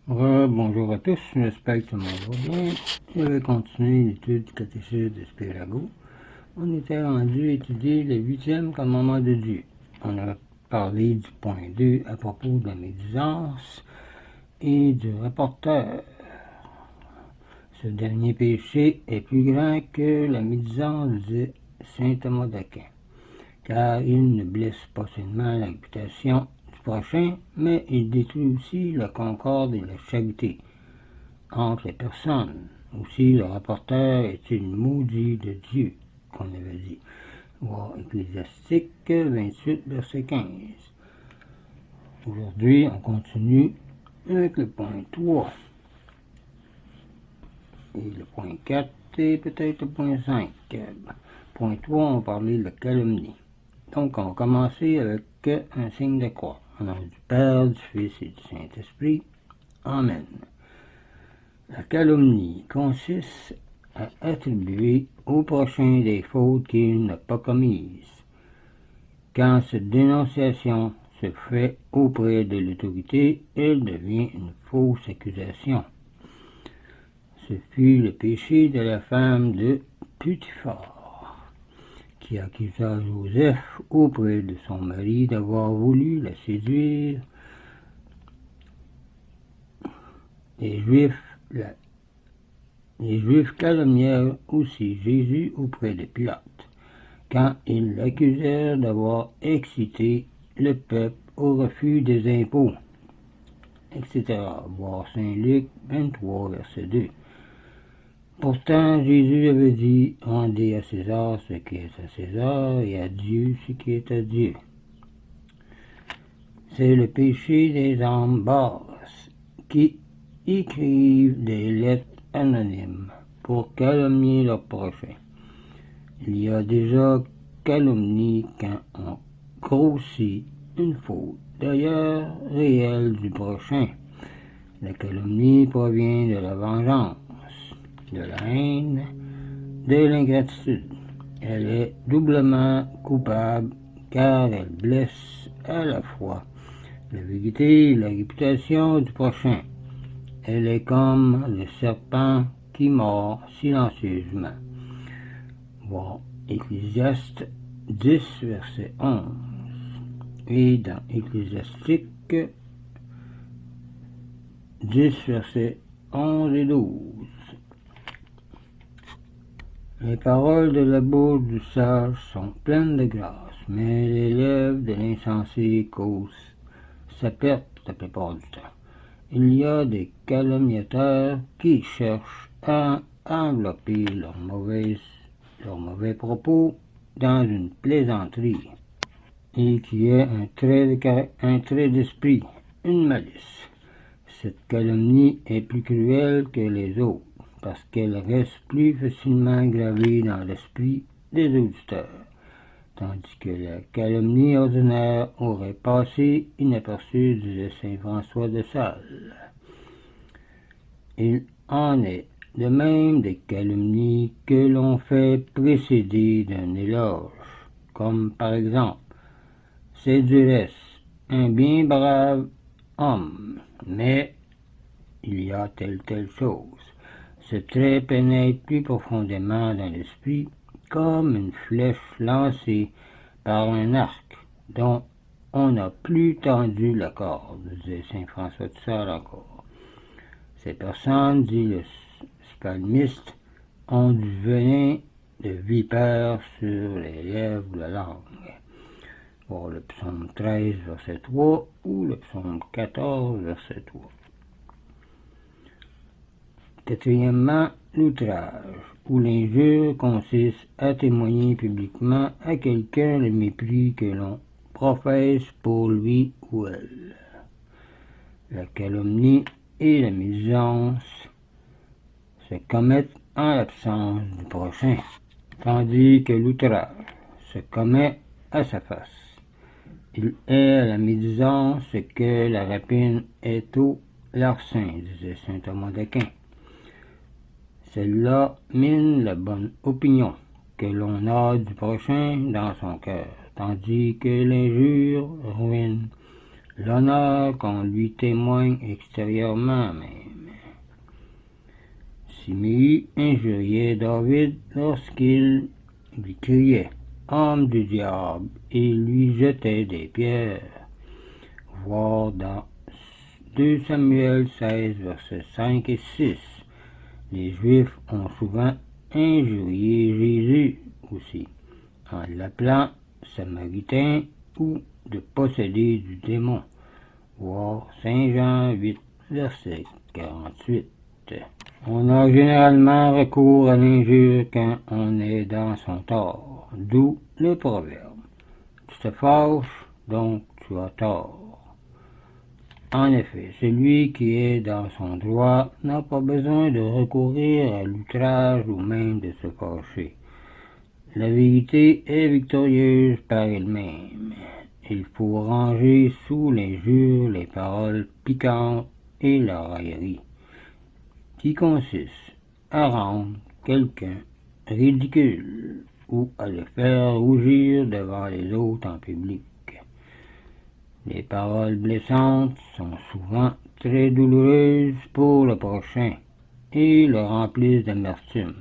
Bonjour à tous, j'espère que tout le monde va bien. Je vais continuer l'étude du catéchisme de Spirago. On était rendu à étudier le 8e commandement de Dieu. On a parlé du point 2 à propos de la médisance et du rapporteur. Ce dernier péché est plus grand que la médisance de saint Thomas d'Aquin, car il ne blesse pas seulement la réputation du prochain, mais il détruit aussi la concorde et la charité entre les personnes. Aussi, le rapporteur est-il maudit de Dieu, qu'on avait dit. Voir Ecclésiastique 28, verset 15. Aujourd'hui, on continue avec le point 3. Et le point 4 et peut-être le point 5. Point 3, on parlait de la calomnie. Donc, on va commencer avec un signe de croix. Au nom du Père, du Fils et du Saint-Esprit. Amen. La calomnie consiste à attribuer au prochain des fautes qu'il n'a pas commises. Quand cette dénonciation se fait auprès de l'autorité, elle devient une fausse accusation. Ce fut le péché de la femme de Potiphar, qui accusa Joseph auprès de son mari d'avoir voulu la séduire. Les Juifs calomnièrent aussi Jésus auprès de Pilate, quand ils l'accusèrent d'avoir excité le peuple au refus des impôts, etc. Voir Saint Luc 23, verset 2. Pourtant, Jésus avait dit, rendez à César ce qui est à César et à Dieu ce qui est à Dieu. C'est le péché des âmes basses qui écrivent des lettres anonymes pour calomnier leur prochain. Il y a déjà calomnie quand on grossit une faute, d'ailleurs réelle, du prochain. La calomnie provient de la vengeance, de la haine, de l'ingratitude. Elle est doublement coupable car elle blesse à la fois la vérité et la réputation du prochain. Elle est comme le serpent qui mord silencieusement. Voir Ecclésiaste 10, verset 11. Et dans Ecclésiastique 10, versets 11 et 12. Les paroles de la bouche du sage sont pleines de grâce, mais les lèvres de l'insensé causent sa perte la plupart du temps. Il y a des calomniateurs qui cherchent à envelopper leurs mauvais propos dans une plaisanterie et qui est un trait d'esprit, une malice. Cette calomnie est plus cruelle que les autres parce qu'elle reste plus facilement gravée dans l'esprit des auditeurs, tandis que la calomnie ordinaire aurait passé inaperçue, disait saint François de Sales. Il en est de même des calomnies que l'on fait précéder d'un éloge, comme par exemple « c'est du reste un bien brave homme, mais il y a telle chose ». Ce trait pénètre plus profondément dans l'esprit comme une flèche lancée par un arc dont on n'a plus tendu la corde, disait saint François de Sales encore. Ces personnes, dit le psalmiste, ont du venin de vipère sur les lèvres ou la langue. Pour le psaume 13, verset 3 ou le psaume 14, verset 3. Quatrièmement, l'outrage, où l'injure consiste à témoigner publiquement à quelqu'un le mépris que l'on professe pour lui ou elle. La calomnie et la médisance se commettent en l'absence du prochain, tandis que l'outrage se commet à sa face. Il est à la médisance ce que la rapine est au larcin, disait saint Thomas d'Aquin. Celle-là mine la bonne opinion que l'on a du prochain dans son cœur, tandis que l'injure ruine l'honneur qu'on lui témoigne extérieurement même. Simei injuriait David lorsqu'il lui criait « Homme du diable » et lui jetait des pierres. Voir dans 2 Samuel 16, versets 5 et 6. Les Juifs ont souvent injurié Jésus aussi, en l'appelant samaritain ou de possédé du démon. Voir Saint Jean 8, verset 48. On a généralement recours à l'injure quand on est dans son tort, d'où le proverbe. Tu te fâches, donc tu as tort. En effet, celui qui est dans son droit n'a pas besoin de recourir à l'outrage ou même de se fâcher. La vérité est victorieuse par elle-même. Il faut ranger sous l'injure les paroles piquantes et la raillerie, qui consiste à rendre quelqu'un ridicule ou à le faire rougir devant les autres en public. Les paroles blessantes sont souvent très douloureuses pour le prochain et le remplissent d'amertume.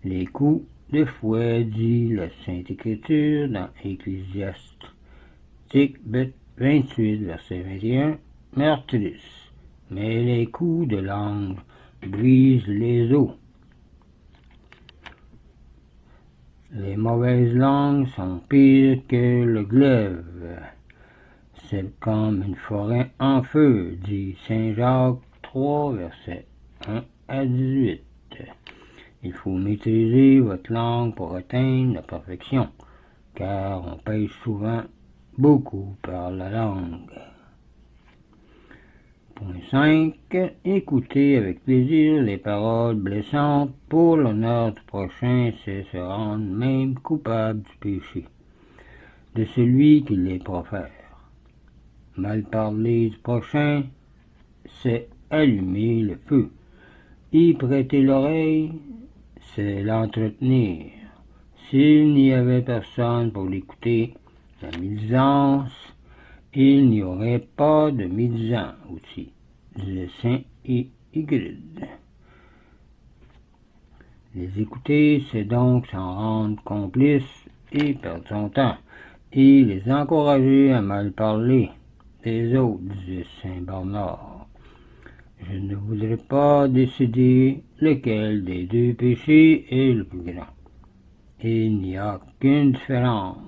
Les coups de fouet, dit la Sainte Écriture dans Ecclésiastique 28, verset 21, meurtrissent, mais les coups de langue brisent les os. Les mauvaises langues sont pires que le glaive. C'est comme une forêt en feu, dit Saint Jacques 3, versets 1 à 18. Il faut maîtriser votre langue pour atteindre la perfection, car on pêche souvent beaucoup par la langue. Point 5. Écouter avec plaisir les paroles blessantes pour l'honneur du prochain, c'est se rendre même coupable du péché de celui qui les profère. Mal parler du prochain, c'est allumer le feu. Y prêter l'oreille, c'est l'entretenir. S'il n'y avait personne pour l'écouter, la médisance, il n'y aurait pas de médisant aussi, disait Saint Hygride. Les écouter, c'est donc s'en rendre complice et perdre son temps, et les encourager à mal parler des autres, disait Saint Bernard. Je ne voudrais pas décider lequel des deux péchés est le plus grand. Il n'y a qu'une différence.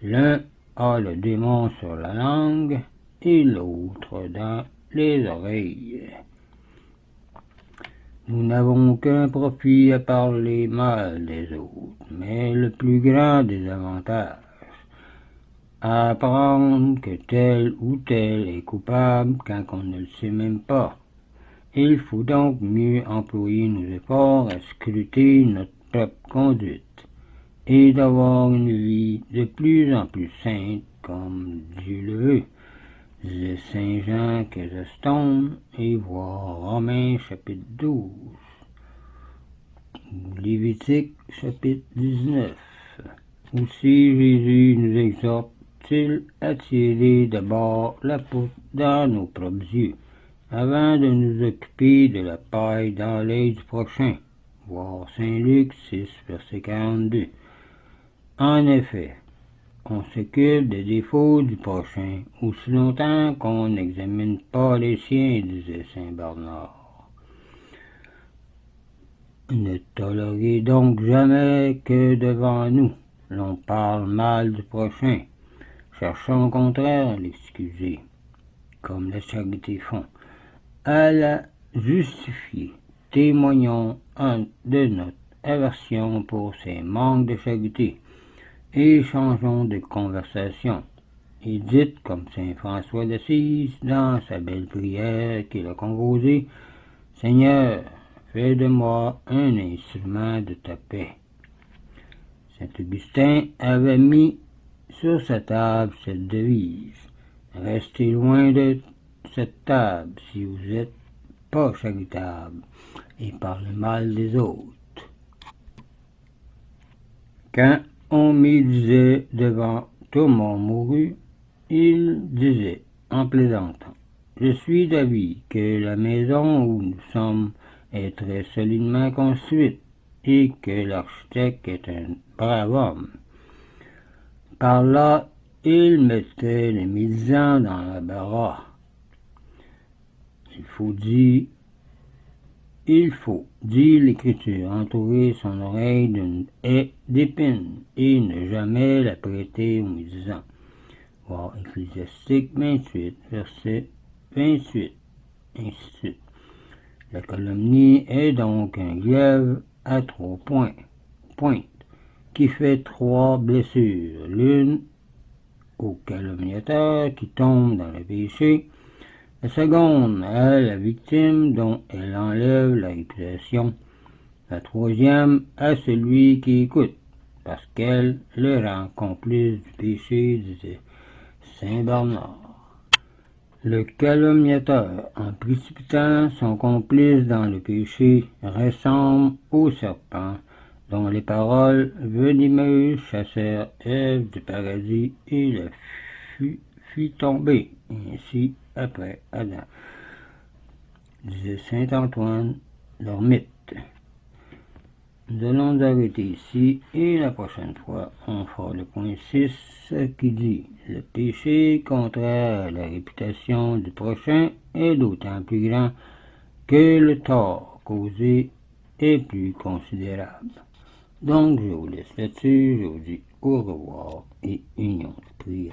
L'un a le démon sur la langue et l'autre dans les oreilles. Nous n'avons qu'un profit à parler mal des autres, mais le plus grand des avantages, à apprendre que tel ou tel est coupable quand on ne le sait même pas. Il faut donc mieux employer nos efforts à scruter notre propre conduite et d'avoir une vie de plus en plus sainte comme Dieu le veut, disait Saint Jean Chrysostome, et voir Romains chapitre 12, ou Lévitique chapitre 19. Aussi Jésus nous exhorte-t-il à tirer d'abord la poutre dans nos propres yeux, avant de nous occuper de la paille dans l'œil du prochain, voir Saint Luc 6, verset 42. En effet, on s'occupe des défauts du prochain aussi longtemps qu'on n'examine pas les siens, disait Saint Bernard. Ne tolérez donc jamais que devant nous l'on parle mal du prochain. Cherchons au contraire à l'excuser, comme la charité font, à la justifier. Témoignons de notre aversion pour ces manques de charité et changeons de conversation. Et dites comme saint François d'Assise dans sa belle prière qu'il a composée, « Seigneur, fais de moi un instrument de ta paix. » Saint Augustin avait mis sur sa table cette devise, « Restez loin de cette table si vous n'êtes pas charitable et parlez mal des autres. » Quand on médisait devant Thomas mourut, Il disait, en plaisantant, « Je suis d'avis que la maison où nous sommes est très solidement construite et que l'architecte est un brave homme. » Par là, il mettait les médisants dans l'embarras. Il faut, dit l'Écriture, entourer son oreille d'une haie d'épines et ne jamais la prêter aux médisants. Voir Ecclésiastique 28, verset 28, ainsi de suite. La calomnie est donc un glaive à 3 pointes, qui fait 3 blessures, l'une au calomniateur qui tombe dans le péché, la seconde à la victime dont elle enlève la réputation, la troisième à celui qui écoute, parce qu'elle le rend complice du péché, disait saint Bernard. Le calomniateur, en précipitant son complice dans le péché, ressemble au serpent dont les paroles venimeuses chassèrent Ève du paradis et la fit tomber, ainsi après Adam, disait saint Antoine l'Ermite. Nous allons nous arrêter ici et la prochaine fois, on fera le point 6 qui dit « Le péché contraire à la réputation du prochain est d'autant plus grand que le tort causé est plus considérable. » Donc, je vous laisse là-dessus, je vous dis au revoir et union de prière.